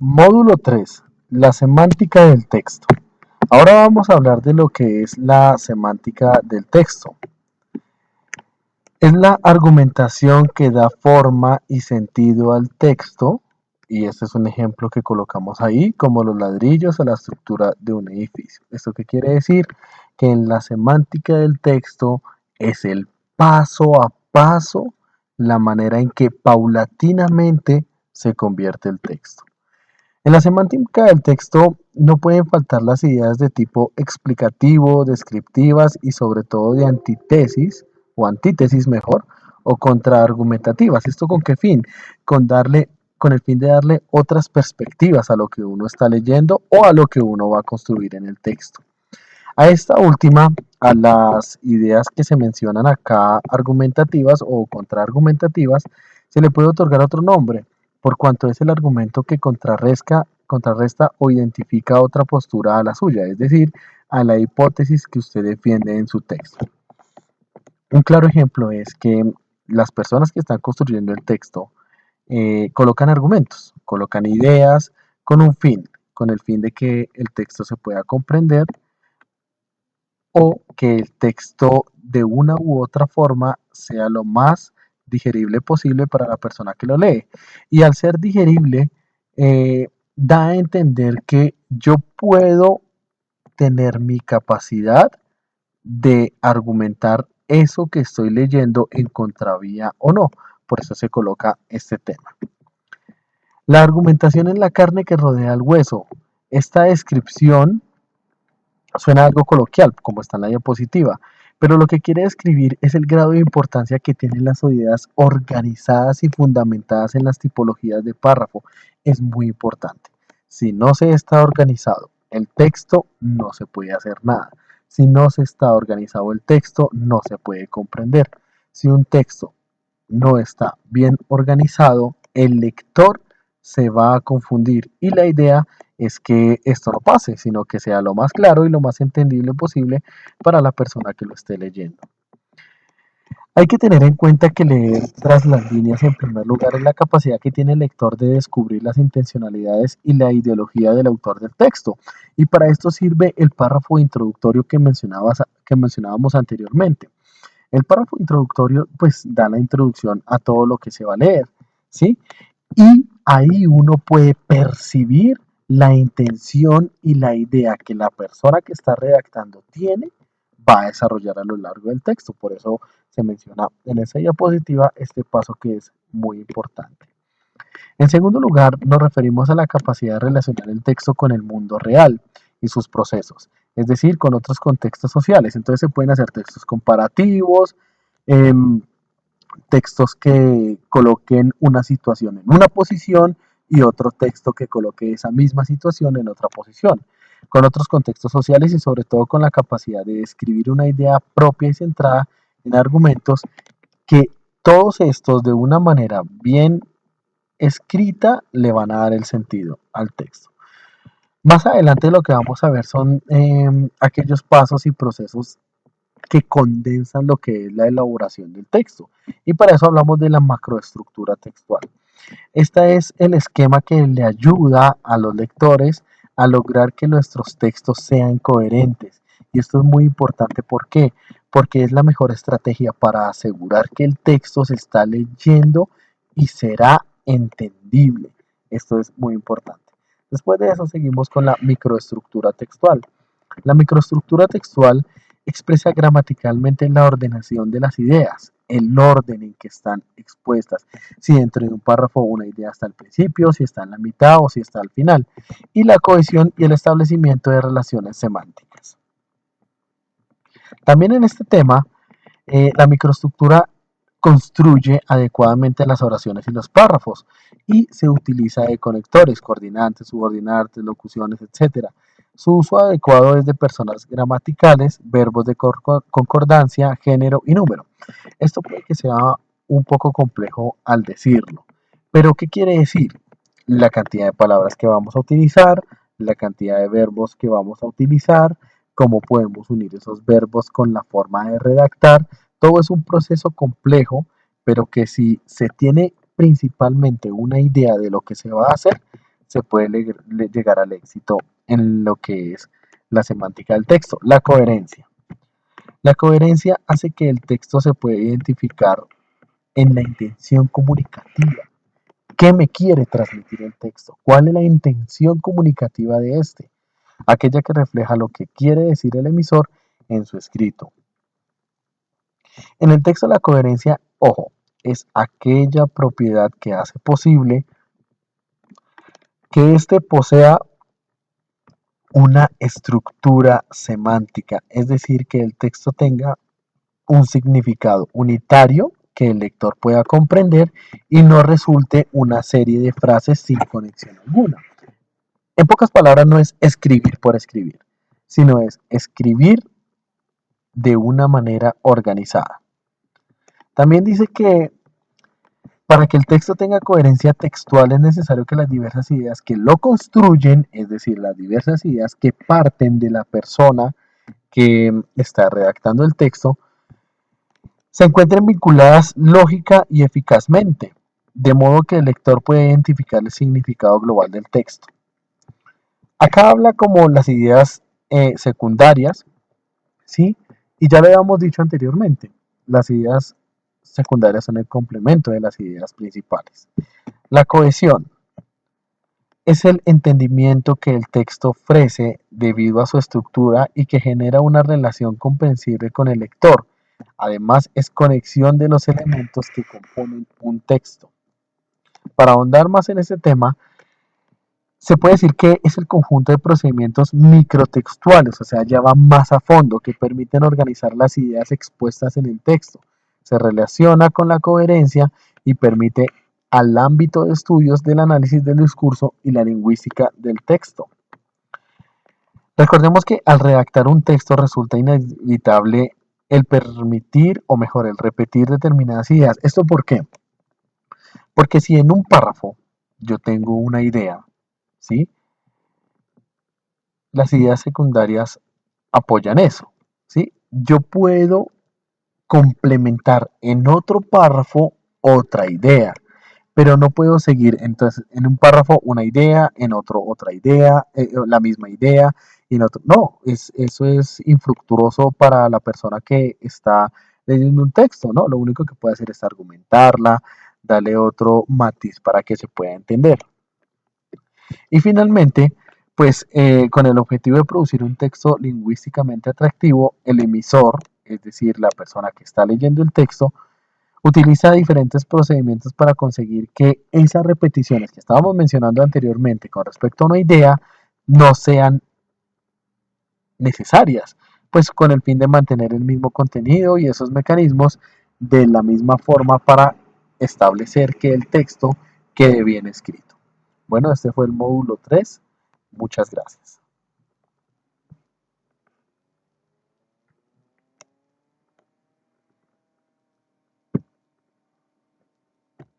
Módulo 3. La semántica del texto. Ahora vamos a hablar de lo que es la semántica del texto. Es la argumentación que da forma y sentido al texto, y este es un ejemplo que colocamos ahí, como los ladrillos a la estructura de un edificio. ¿Esto qué quiere decir? Que en la semántica del texto es el paso a paso, la manera en que paulatinamente se convierte el texto. En la semántica del texto no pueden faltar las ideas de tipo explicativo, descriptivas y sobre todo de antítesis, o antítesis mejor, o contraargumentativas. ¿Esto con qué fin? Con el fin de darle otras perspectivas a lo que uno está leyendo o a lo que uno va a construir en el texto. A esta última, a las ideas que se mencionan acá, argumentativas o contraargumentativas, se le puede otorgar otro nombre, por cuanto es el argumento que contrarresta o identifica otra postura a la suya, es decir, a la hipótesis que usted defiende en su texto. Un claro ejemplo es que las personas que están construyendo el texto colocan argumentos, colocan ideas con el fin de que el texto se pueda comprender o que el texto de una u otra forma sea lo más digerible posible para la persona que lo lee. Y al ser digerible, da a entender que yo puedo tener mi capacidad de argumentar eso que estoy leyendo en contravía o no. Por eso se coloca este tema. La argumentación es la carne que rodea el hueso. Esta descripción suena algo coloquial, como está en la diapositiva, pero lo que quiere describir es el grado de importancia que tienen las ideas organizadas y fundamentadas en las tipologías de párrafo. Es muy importante. Si no se está organizado el texto, no se puede hacer nada. Si no se está organizado el texto, no se puede comprender. Si un texto no está bien organizado, el lector se va a confundir y la idea es que esto no pase, sino que sea lo más claro y lo más entendible posible para la persona que lo esté leyendo. Hay que tener en cuenta que leer tras las líneas en primer lugar es la capacidad que tiene el lector de descubrir las intencionalidades y la ideología del autor del texto. Y para esto sirve el párrafo introductorio que mencionábamos anteriormente. El párrafo introductorio pues da la introducción a todo lo que se va a leer, ¿sí? Y ahí uno puede percibir la intención y la idea que la persona que está redactando tiene, va a desarrollar a lo largo del texto. Por eso se menciona en esa diapositiva este paso que es muy importante. En segundo lugar, nos referimos a la capacidad de relacionar el texto con el mundo real y sus procesos, es decir, con otros contextos sociales. Entonces se pueden hacer textos comparativos, eh, textos que coloquen una situación en una posición y otro texto que coloque esa misma situación en otra posición, con otros contextos sociales y sobre todo con la capacidad de describir una idea propia y centrada en argumentos que todos estos de una manera bien escrita le van a dar el sentido al texto. Más adelante lo que vamos a ver son aquellos pasos y procesos que condensan lo que es la elaboración del texto. Y para eso hablamos de la macroestructura textual. Este es el esquema que le ayuda a los lectores a lograr que nuestros textos sean coherentes. Y esto es muy importante. ¿Por qué? Porque es la mejor estrategia para asegurar que el texto se está leyendo y será entendible. Esto es muy importante. Después de eso seguimos con la microestructura textual. La microestructura textual expresa gramaticalmente la ordenación de las ideas, el orden en que están expuestas, si dentro de un párrafo una idea está al principio, si está en la mitad o si está al final, y la cohesión y el establecimiento de relaciones semánticas. También en este tema, la microestructura construye adecuadamente las oraciones y los párrafos y se utiliza de conectores, coordinantes, subordinantes, locuciones, etc. Su uso adecuado es de personas gramaticales, verbos de concordancia, género y número. Esto puede que sea un poco complejo al decirlo, pero ¿qué quiere decir? La cantidad de palabras que vamos a utilizar, la cantidad de verbos que vamos a utilizar, cómo podemos unir esos verbos con la forma de redactar. Todo es un proceso complejo, pero que si se tiene principalmente una idea de lo que se va a hacer, se puede llegar al éxito en lo que es la semántica del texto. La coherencia. La coherencia hace que el texto se pueda identificar en la intención comunicativa. ¿Qué me quiere transmitir el texto? ¿Cuál es la intención comunicativa de este? Aquella que refleja lo que quiere decir el emisor en su escrito. En el texto la coherencia, ojo, es aquella propiedad que hace posible que éste posea una estructura semántica, es decir, que el texto tenga un significado unitario que el lector pueda comprender y no resulte una serie de frases sin conexión alguna. En pocas palabras, no es escribir por escribir, sino es escribir de una manera organizada. También dice que para que el texto tenga coherencia textual es necesario que las diversas ideas que lo construyen, es decir, las diversas ideas que parten de la persona que está redactando el texto, se encuentren vinculadas lógica y eficazmente, de modo que el lector pueda identificar el significado global del texto. Acá habla como las ideas secundarias, ¿sí? Y ya lo habíamos dicho anteriormente, las ideas secundarias son el complemento de las ideas principales. La cohesión es el entendimiento que el texto ofrece debido a su estructura y que genera una relación comprensible con el lector. Además, es conexión de los elementos que componen un texto. Para ahondar más en este tema, se puede decir que es el conjunto de procedimientos microtextuales, o sea, ya va más a fondo, que permiten organizar las ideas expuestas en el texto. Se relaciona con la coherencia y permite al ámbito de estudios del análisis del discurso y la lingüística del texto. Recordemos que al redactar un texto resulta inevitable el permitir, o mejor, el repetir determinadas ideas. ¿Esto por qué? Porque si en un párrafo yo tengo una idea, ¿sí? Las ideas secundarias apoyan eso, ¿sí? Yo puedo complementar en otro párrafo otra idea, pero no puedo seguir entonces en un párrafo una idea, en otro otra idea, la misma idea, y en otro. No, eso es infructuoso para la persona que está leyendo un texto, ¿no? Lo único que puede hacer es argumentarla, darle otro matiz para que se pueda entender. Y finalmente, pues con el objetivo de producir un texto lingüísticamente atractivo, el emisor, es decir, la persona que está leyendo el texto, utiliza diferentes procedimientos para conseguir que esas repeticiones que estábamos mencionando anteriormente con respecto a una idea no sean necesarias, pues con el fin de mantener el mismo contenido y esos mecanismos de la misma forma para establecer que el texto quede bien escrito. Bueno, este fue el módulo 3. Muchas gracias.